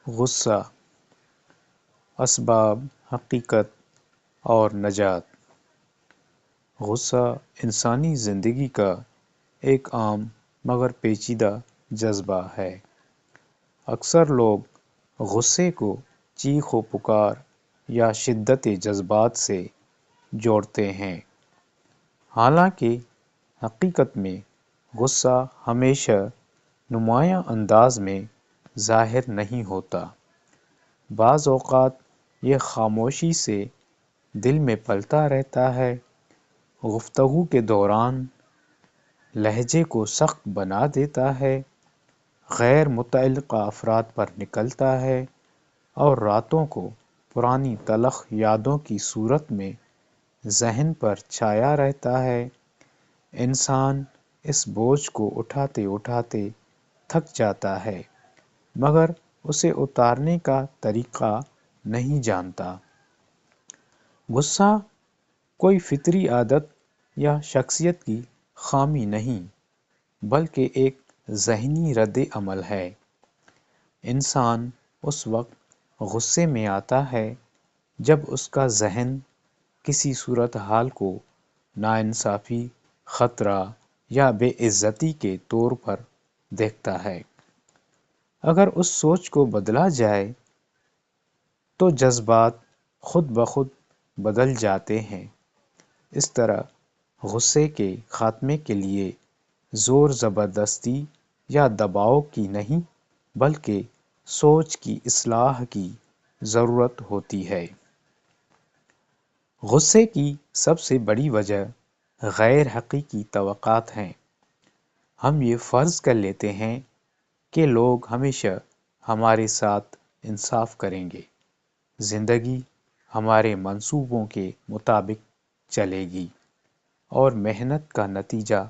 غصہ، اسباب، حقیقت اور نجات۔ غصہ انسانی زندگی کا ایک عام مگر پیچیدہ جذبہ ہے۔ اکثر لوگ غصے کو چیخ و پکار یا شدت جذبات سے جوڑتے ہیں، حالانکہ حقیقت میں غصہ ہمیشہ نمایاں انداز میں ظاہر نہیں ہوتا۔ بعض اوقات یہ خاموشی سے دل میں پلتا رہتا ہے، گفتگو کے دوران لہجے کو سخت بنا دیتا ہے، غیر متعلقہ افراد پر نکلتا ہے اور راتوں کو پرانی تلخ یادوں کی صورت میں ذہن پر چھایا رہتا ہے۔ انسان اس بوجھ کو اٹھاتے اٹھاتے تھک جاتا ہے، مگر اسے اتارنے کا طریقہ نہیں جانتا۔ غصہ کوئی فطری عادت یا شخصیت کی خامی نہیں، بلکہ ایک ذہنی رد عمل ہے۔ انسان اس وقت غصے میں آتا ہے جب اس کا ذہن کسی صورتحال کو ناانصافی، خطرہ یا بے عزتی کے طور پر دیکھتا ہے۔ اگر اس سوچ کو بدلا جائے تو جذبات خود بخود بدل جاتے ہیں۔ اس طرح غصے کے خاتمے کے لیے زور زبردستی یا دباؤ کی نہیں، بلکہ سوچ کی اصلاح کی ضرورت ہوتی ہے۔ غصے کی سب سے بڑی وجہ غیر حقیقی توقعات ہیں۔ ہم یہ فرض کر لیتے ہیں کہ لوگ ہمیشہ ہمارے ساتھ انصاف کریں گے، زندگی ہمارے منصوبوں کے مطابق چلے گی اور محنت کا نتیجہ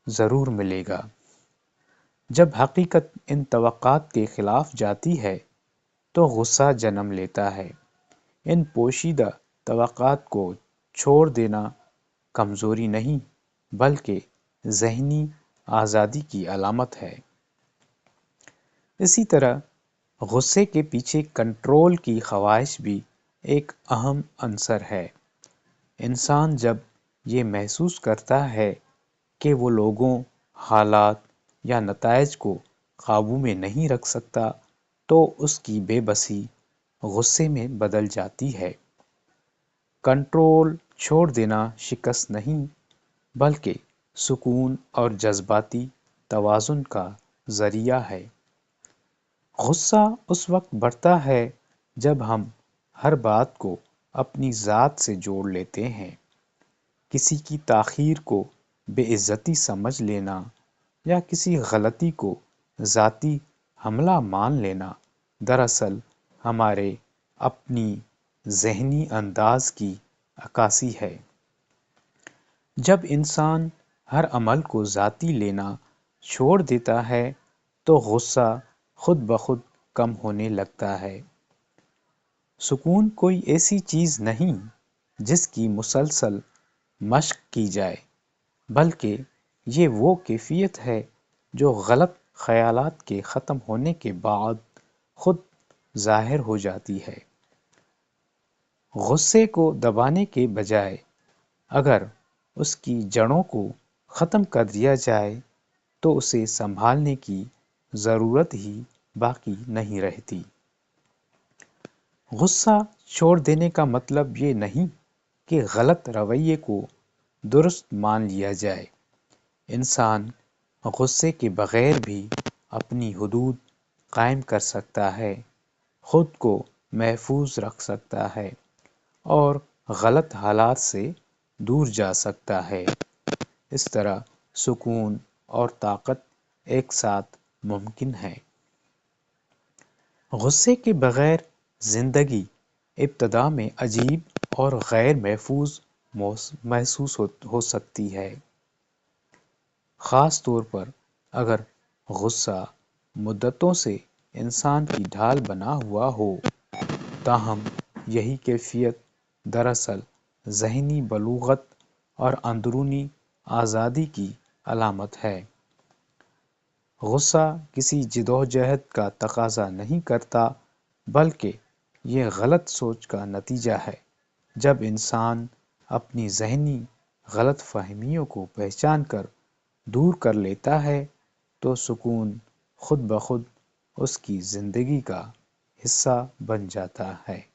ضرور ملے گا۔ جب حقیقت ان توقعات کے خلاف جاتی ہے تو غصہ جنم لیتا ہے۔ ان پوشیدہ توقعات کو چھوڑ دینا کمزوری نہیں، بلکہ ذہنی آزادی کی علامت ہے۔ اسی طرح غصے کے پیچھے کنٹرول کی خواہش بھی ایک اہم عنصر ہے۔ انسان جب یہ محسوس کرتا ہے کہ وہ لوگوں، حالات یا نتائج کو قابو میں نہیں رکھ سکتا تو اس کی بے بسی غصے میں بدل جاتی ہے۔ کنٹرول چھوڑ دینا شکست نہیں، بلکہ سکون اور جذباتی توازن کا ذریعہ ہے۔ غصہ اس وقت بڑھتا ہے جب ہم ہر بات کو اپنی ذات سے جوڑ لیتے ہیں۔ کسی کی تاخیر کو بے عزتی سمجھ لینا یا کسی غلطی کو ذاتی حملہ مان لینا دراصل ہمارے اپنی ذہنی انداز کی عکاسی ہے۔ جب انسان ہر عمل کو ذاتی لینا چھوڑ دیتا ہے تو غصہ خود بخود کم ہونے لگتا ہے۔ سکون کوئی ایسی چیز نہیں جس کی مسلسل مشق کی جائے، بلکہ یہ وہ کیفیت ہے جو غلط خیالات کے ختم ہونے کے بعد خود ظاہر ہو جاتی ہے۔ غصے کو دبانے کے بجائے اگر اس کی جڑوں کو ختم کر دیا جائے تو اسے سنبھالنے کی ضرورت ہی باقی نہیں رہتی۔ غصہ چھوڑ دینے کا مطلب یہ نہیں کہ غلط رویے کو درست مان لیا جائے۔ انسان غصے کے بغیر بھی اپنی حدود قائم کر سکتا ہے، خود کو محفوظ رکھ سکتا ہے اور غلط حالات سے دور جا سکتا ہے۔ اس طرح سکون اور طاقت ایک ساتھ ممکن ہے۔ غصے کے بغیر زندگی ابتدا میں عجیب اور غیر محفوظ محسوس ہو سکتی ہے، خاص طور پر اگر غصہ مدتوں سے انسان کی ڈھال بنا ہوا ہو۔ تاہم یہی کیفیت دراصل ذہنی بلوغت اور اندرونی آزادی کی علامت ہے۔ غصہ کسی جدوجہد کا تقاضا نہیں کرتا، بلکہ یہ غلط سوچ کا نتیجہ ہے۔ جب انسان اپنی ذہنی غلط فہمیوں کو پہچان کر دور کر لیتا ہے تو سکون خود بخود اس کی زندگی کا حصہ بن جاتا ہے۔